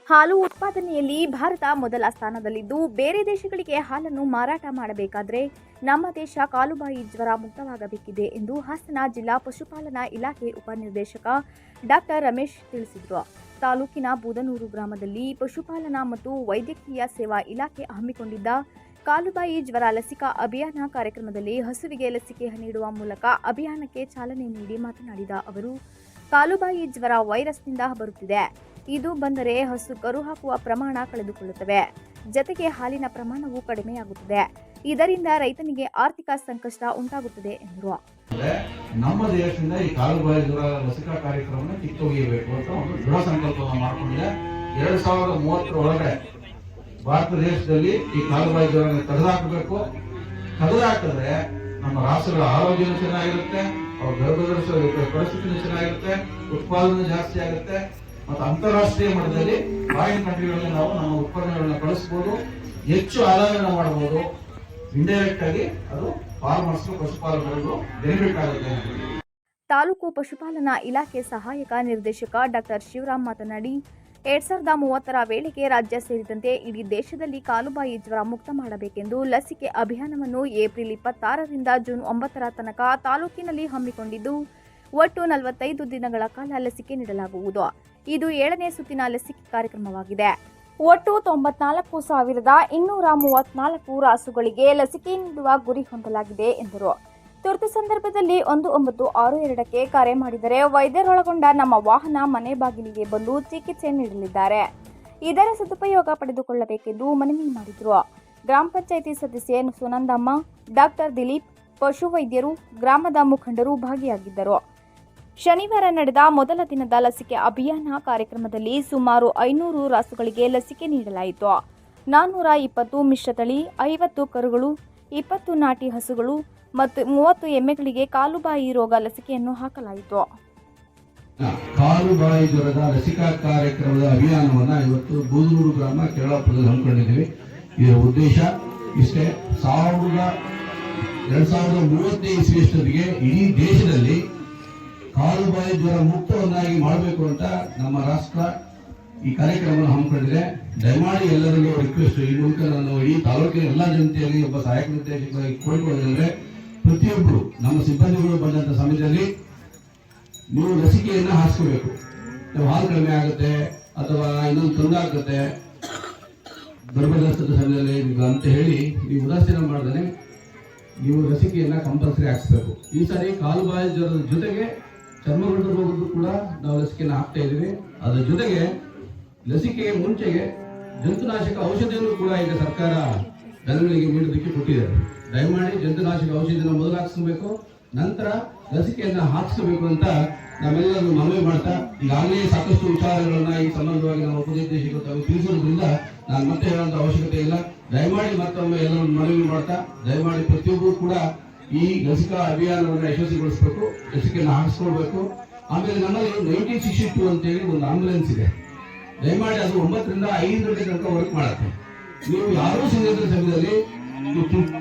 ಹಾಲು ಉತ್ಪಾದನೆಯಲ್ಲಿ ಭಾರತ ಮೊದಲ ಸ್ಥಾನದಲ್ಲಿದ್ದು, ಬೇರೆ ದೇಶಗಳಿಗೆ ಹಾಲನ್ನು ಮಾರಾಟ ಮಾಡಬೇಕಾದರೆ ನಮ್ಮ ದೇಶ ಕಾಲುಬಾಯಿ ಜ್ವರ ಮುಕ್ತವಾಗಬೇಕಿದೆ ಎಂದು ಹಾಸನ ಜಿಲ್ಲಾ ಪಶುಪಾಲನಾ ಇಲಾಖೆ ಉಪನಿರ್ದೇಶಕ ಡಾಕ್ಟರ್ ರಮೇಶ್ ತಿಳಿಸಿದರು. ತಾಲೂಕಿನ ಬೂದನೂರು ಗ್ರಾಮದಲ್ಲಿ ಪಶುಪಾಲನಾ ಮತ್ತು ವೈದ್ಯಕೀಯ ಸೇವಾ ಇಲಾಖೆ ಹಮ್ಮಿಕೊಂಡಿದ್ದ ಕಾಲುಬಾಯಿ ಜ್ವರ ಲಸಿಕಾ ಅಭಿಯಾನ ಕಾರ್ಯಕ್ರಮದಲ್ಲಿ ಹಸುವಿಗೆ ಲಸಿಕೆ ನೀಡುವ ಮೂಲಕ ಅಭಿಯಾನಕ್ಕೆ ಚಾಲನೆ ನೀಡಿ ಮಾತನಾಡಿದ ಅವರು, ಕಾಲುಬಾಯಿ ಜ್ವರ ವೈರಸ್ನಿಂದ ಬರುತ್ತಿದೆ. ಇದು ಬಂದರೆ ಹಸು ಕರು ಹಾಕುವ ಪ್ರಮಾಣ ಕಳೆದುಕೊಳ್ಳುತ್ತವೆ. ಜತೆಗೆ ಹಾಲಿನ ಪ್ರಮಾಣವೂ ಕಡಿಮೆಯಾಗುತ್ತದೆ. ಇದರಿಂದ ರೈತನಿಗೆ ಆರ್ಥಿಕ ಸಂಕಷ್ಟ ಉಂಟಾಗುತ್ತದೆ ಎಂದರು. ನಮ್ಮ ದೇಶದಿಂದ ಈ ಕಾಲುಬಾಯಿ ಜ್ವರ ಲಸಿಕಾ ಕಾರ್ಯಕ್ರಮವನ್ನು ಕಿತ್ತೊಗೆಯಬೇಕು ಅಂತ ಒಂದು ದೃಢ ಸಂಕಲ್ಪವನ್ನು ಮಾಡಿಕೊಂಡಿದೆ. 2030 ಒಳಗಡೆ ಭಾರತ ದೇಶದಲ್ಲಿ ಈ ಕಾಲುಬಾಯಿ ಜ್ವರ ತೆಗೆದುಹಾಕಬೇಕು. ತೆಗೆದುಹಾಕಿದ್ರೆ ನಮ್ಮ ರಾಷ್ಟ್ರಗಳ ಆರೋಗ್ಯನೂ ಚೆನ್ನಾಗಿರುತ್ತೆ, ಅವ್ರ ಗರ್ಭಧರಿಸುವ ಪರಿಸ್ಥಿತಿನೂ ಚೆನ್ನಾಗಿರುತ್ತೆ, ಉತ್ಪಾದನೆ ಜಾಸ್ತಿ ಆಗುತ್ತೆ ಮತ್ತು ಅಂತಾರಾಷ್ಟ್ರೀಯ ಮಟ್ಟದಲ್ಲಿ ಫಾರಿನ್ ಕಂಟ್ರಿಗಳಲ್ಲಿ ನಾವು ನಮ್ಮ ಉತ್ಪನ್ನಗಳನ್ನ ಕಳಿಸಬಹುದು, ಹೆಚ್ಚು ಆದಾಯವನ್ನು ಮಾಡಬಹುದು. ಇಂಡೈರೆಕ್ಟ್ ಆಗಿ ಅದು ಫಾರ್ಮರ್ಸ್ ಪಶುಪಾಲಕರಿಗೂ ಬೆನಿಫಿಟ್ ಆಗುತ್ತೆ. ತಾಲೂಕು ಪಶುಪಾಲನಾ ಇಲಾಖೆ ಸಹಾಯಕ ನಿರ್ದೇಶಕ ಡಾಕ್ಟರ್ ಶಿವರಾಮ್ ಮಾತನಾಡಿ, 2030 ವೇಳೆಗೆ ರಾಜ್ಯ ಸೇರಿದಂತೆ ಇಡೀ ದೇಶದಲ್ಲಿ ಕಾಲುಬಾಯಿ ಜ್ವರ ಮುಕ್ತ ಮಾಡಬೇಕೆಂದು ಲಸಿಕೆ ಅಭಿಯಾನವನ್ನು ಏಪ್ರಿಲ್ 26ರಿಂದ ಜೂನ್ 9 ತನಕ ತಾಲೂಕಿನಲ್ಲಿ ಹಮ್ಮಿಕೊಂಡಿದ್ದು, ಒಟ್ಟು 45 ದಿನಗಳ ಕಾಲ ಲಸಿಕೆ ನೀಡಲಾಗುವುದು. ಇದು 7ನೇ ಸುತ್ತಿನ ಲಸಿಕೆ ಕಾರ್ಯಕ್ರಮವಾಗಿದೆ. ಒಟ್ಟು 94,234 ರಾಸುಗಳಿಗೆ ಲಸಿಕೆ ನೀಡುವ ಗುರಿ ಹೊಂದಲಾಗಿದೆ ಎಂದರು. ತುರ್ತು ಸಂದರ್ಭದಲ್ಲಿ 1962ಕ್ಕೆ ಕರೆ ಮಾಡಿದರೆ ವೈದ್ಯರೊಳಗೊಂಡ ನಮ್ಮ ವಾಹನ ಮನೆ ಬಾಗಿಲಿಗೆ ಬಂದು ಚಿಕಿತ್ಸೆ ನೀಡಲಿದ್ದಾರೆ. ಇದರ ಸದುಪಯೋಗ ಪಡೆದುಕೊಳ್ಳಬೇಕೆಂದು ಮನವಿ ಮಾಡಿದರು. ಗ್ರಾಮ ಪಂಚಾಯಿತಿ ಸದಸ್ಯೆ ಸುನಂದಮ್ಮ, ಡಾಕ್ಟರ್ ದಿಲೀಪ್, ಪಶುವೈದ್ಯರು, ಗ್ರಾಮದ ಮುಖಂಡರು ಭಾಗಿಯಾಗಿದ್ದರು. ಶನಿವಾರ ನಡೆದ ಮೊದಲ ದಿನದ ಲಸಿಕೆ ಅಭಿಯಾನ ಕಾರ್ಯಕ್ರಮದಲ್ಲಿ ಸುಮಾರು 500 ರಾಸುಗಳಿಗೆ ಲಸಿಕೆ ನೀಡಲಾಯಿತು. 420 ಮಿಶ್ರತಳಿ, 50 ಕರುಗಳು, 20 ನಾಟಿ ಹಸುಗಳು ಮತ್ತು 30 ಎಮ್ಮೆಗಳಿಗೆ ಕಾಲುಬಾಯಿ ರೋಗ ಲಸಿಕೆಯನ್ನು ಹಾಕಲಾಯಿತು. ಕಾಲುಬಾಯಿ ಜ್ವರದ ಲಸಿಕಾ ಕಾರ್ಯಕ್ರಮದ ಅಭಿಯಾನವನ್ನ ಇವತ್ತು ಬೂದನೂರು ಗ್ರಾಮ ಕೇರಳಪುರದಲ್ಲಿ ಹಮ್ಮಿಕೊಂಡಿದ್ದೀವಿ. ಇದರ ಉದ್ದೇಶ ಇಷ್ಟೇ, 2030 ಇಸ್ವಿಯಷ್ಟೊತ್ತಿಗೆ ಇಡೀ ದೇಶದಲ್ಲಿ ಕಾಲುಬಾಯಿ ಜ್ವರ ಮುಕ್ತವನ್ನಾಗಿ ಮಾಡಬೇಕು ಅಂತ ನಮ್ಮ ರಾಷ್ಟ್ರ ಈ ಕಾರ್ಯಕ್ರಮವನ್ನು ಹಮ್ಮಿಕೊಂಡಿದೆ. ದಯಮಾಡಿ ಎಲ್ಲರಲ್ಲೂ ರಿಕ್ವೆಸ್ಟ್, ಈ ಮೂಲಕ ನಾನು ಈ ತಾಲೂಕಿನ ಎಲ್ಲ ಜನತೆಯಲ್ಲಿ ಒಬ್ಬ ಸಹಾಯಕ ನಿರ್ದೇಶಕರಾಗಿ ಕೋರಿಕೊಳ್ಳೋದಂದ್ರೆ, ಪ್ರತಿಯೊಬ್ಬರು ನಮ್ಮ ಸಿಬ್ಬಂದಿಗಳು ಬಂದಂತ ಸಮಯದಲ್ಲಿ ನೀವು ಲಸಿಕೆಯನ್ನ ಹಾಕಿಸ್ಕೋಬೇಕು. ನೀವು ಹಾಲು ಕಡಿಮೆ ಆಗುತ್ತೆ ಅಥವಾ ಇನ್ನೊಂದು ತೊಂದರೆ ಆಗುತ್ತೆ ಗರ್ಭಧಾರಿಸಿದ ಸಮಯದಲ್ಲಿ ಅಂತ ಹೇಳಿ ನೀವು ಉದಾಸೀನ ಮಾಡದೇ ನೀವು ಲಸಿಕೆಯನ್ನ ಕಂಪಲ್ಸರಿ ಹಾಕಿಸ್ಬೇಕು. ಈ ಸಾರಿ ಕಾಲುಬಾಯಿ ಜ್ವರದ ಜೊತೆಗೆ ಚರ್ಮಗಂಟು ರೋಗದ್ದು ಕೂಡ ನಾವು ಲಸಿಕೆಯನ್ನು ಹಾಕ್ತಾ ಇದ್ದೀವಿ. ಅದರ ಜೊತೆಗೆ ಲಸಿಕೆಗೆ ಮುಂಚೆಗೆ ಜಂತುನಾಶಕ ಔಷಧಿಯನ್ನು ಕೂಡ ಈಗ ಸರ್ಕಾರ ಜನಗಳಿಗೆ ನೀಡೋದಕ್ಕೆ ಕೊಟ್ಟಿದೆ. ದಯಮಾಡಿ ಜಂತುನಾಶಕ ಔಷಧಿಯನ್ನು ಮೊದಲು ಹಾಕಿಸ್ಬೇಕು, ನಂತರ ಲಸಿಕೆಯನ್ನು ಹಾಕಿಸಬೇಕು ಅಂತ ನಾವೆಲ್ಲರೂ ಮನವಿ ಮಾಡ್ತಾ, ಈಗಾಗಲೇ ಸಾಕಷ್ಟು ವಿಚಾರಗಳನ್ನ ಈ ಸಂಬಂಧವಾಗಿ ನಮ್ಮ ಉಪನಿರ್ದೇಶಕರು ತಿಳಿಸೋದ್ರಿಂದ ನಾನು ಮತ್ತೆ ಹೇಳುವಂತ ಅವಶ್ಯಕತೆ ಇಲ್ಲ. ದಯಮಾಡಿ ಮತ್ತೊಮ್ಮೆ ಎಲ್ಲರೂ ಮನವಿ ಮಾಡ್ತಾ, ದಯಮಾಡಿ ಪ್ರತಿಯೊಬ್ಬರು ಕೂಡ ಈ ಲಸಿಕಾ ಅಭಿಯಾನವನ್ನು ಯಶಸ್ವಿಗೊಳಿಸಬೇಕು, ಲಸಿಕೆಯನ್ನು ಹಾಕಿಸ್ಕೊಳ್ಬೇಕು. ಆಮೇಲೆ ನಮ್ಮಲ್ಲಿ 1962 ಅಂತೇಳಿ ಒಂದು ಆಂಬುಲೆನ್ಸ್ ಇದೆ. ದಯಮಾಡಿ ಅದು 9ರಿಂದ 5 ಗಂಟೆ ತನಕ ವರ್ಕ್ ಮಾಡುತ್ತೆ. ನೀವು ಯಾರೂ ಸಿಗದ ಸಮಯದಲ್ಲಿ,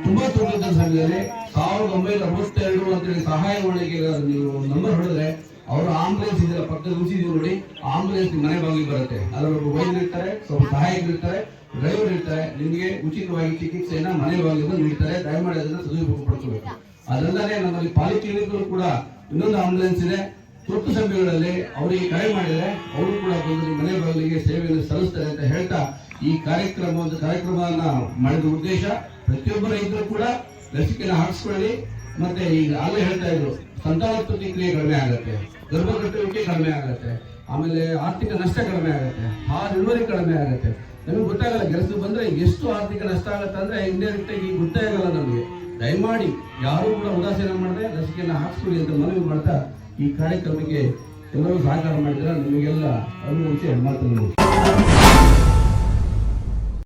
ತುಂಬಾ ತೊಂದರೆ ಸಮಯದಲ್ಲಿ 1962 ಅಂತೇಳಿ ಸಹಾಯವಾಣಿಗೆ ನೀವು ನಂಬರ್ ಹೊಡೆದ್ರೆ ಅವರು ಆಂಬುಲೆನ್ಸ್ ಇದೆಲ್ಲ ಪಕ್ಕದ ಉಳಿಸಿದೀವಿ ನೋಡಿ, ಆಂಬುಲೆನ್ಸ್ ಮನೆ ಬಾಗಿಲಿಗೆ ಬರುತ್ತೆ. ಅದರೊಬ್ಬ ವೈದ್ಯರು ಇರ್ತಾರೆ, ಸ್ವಲ್ಪ ಸಹಾಯಕರು ಇರ್ತಾರೆ, ಡ್ರೈವರ್ ಇರ್ತಾರೆ, ನಿಮಗೆ ಉಚಿತವಾಗಿ ಚಿಕಿತ್ಸೆಯನ್ನ ಮನೆ ಬಾಗಿಲಿಂದ ನೀಡ್ತಾರೆ. ದಯಮಾಡಿ ಅದನ್ನು ಸದುಪಯೋಗ ಪಡಿಸಬೇಕು. ಅದಲ್ಲದೆ ನಮ್ಮಲ್ಲಿ ಪಾಲಿಕ್ಲಿನಿಕ್ ಕೂಡ ಇನ್ನೊಂದು ಆಂಬುಲೆನ್ಸ್ ಇದೆ. ತುರ್ತು ಸಮಯಗಳಲ್ಲಿ ಅವರಿಗೆ ಕರೆ ಮಾಡಿದರೆ ಅವರು ಕೂಡ ಬಂದು ಮನೆ ಬಾಗಿಲಿಗೆ ಸೇವೆಯನ್ನು ಸಲ್ಲಿಸ್ತಾರೆ ಅಂತ ಹೇಳ್ತಾ, ಈ ಕಾರ್ಯಕ್ರಮವನ್ನ ಮಾಡಿದ ಉದ್ದೇಶ ಪ್ರತಿಯೊಬ್ಬ ರೈತರು ಕೂಡ ಲಸಿಕೆಯನ್ನು ಹಾಕಿಸ್ಕೊಳ್ಳಿ. ಮತ್ತೆ ಈಗ ಆಗಲೇ ಹೇಳ್ತಾ ಇದ್ರು, ಸಂತಾನೋತ್ಪತ್ತಿ ಕ್ರಿಯೆ ಕಡಿಮೆ ಆಗುತ್ತೆ, ಗರ್ಭಕಟ್ಟುವಿಕೆ ಕಡಿಮೆ ಆಗುತ್ತೆ, ಆಮೇಲೆ ಆರ್ಥಿಕ ನಷ್ಟ ಕಡಿಮೆ ಆಗುತ್ತೆ, ಹಾಲು ಇಳುವರಿ ಕಡಿಮೆ ಆಗುತ್ತೆ. ನಮಗೆ ಗೊತ್ತಾಗಲ್ಲ, ಕೆಲಸ ಬಂದ್ರೆ ಎಷ್ಟು ಆರ್ಥಿಕ ನಷ್ಟ ಆಗುತ್ತೆ ಅಂದ್ರೆ ಇಂಡೈರೆಕ್ಟ್ ಆಗಿ ಗೊತ್ತಾಗಲ್ಲ ನಮಗೆ. ದಯಮಾಡಿ ಯಾರು ಕೂಡ ಉದಾಸೀನ ಮಾಡದೆ ಲಸಿಕೆಯನ್ನು ಹಾಕಿಸ್ಕೊಳ್ಳಿ ಅಂತ ಮನವಿ ಮಾಡ್ತಾ, ಈ ಕಾರ್ಯಕ್ರಮಕ್ಕೆ ಎಲ್ಲರೂ ಸಹಕಾರ ಮಾಡಿದ್ರೆ ನಿಮಗೆಲ್ಲ ಅನುಭವಿಸಿ ಮಾತನ್ನು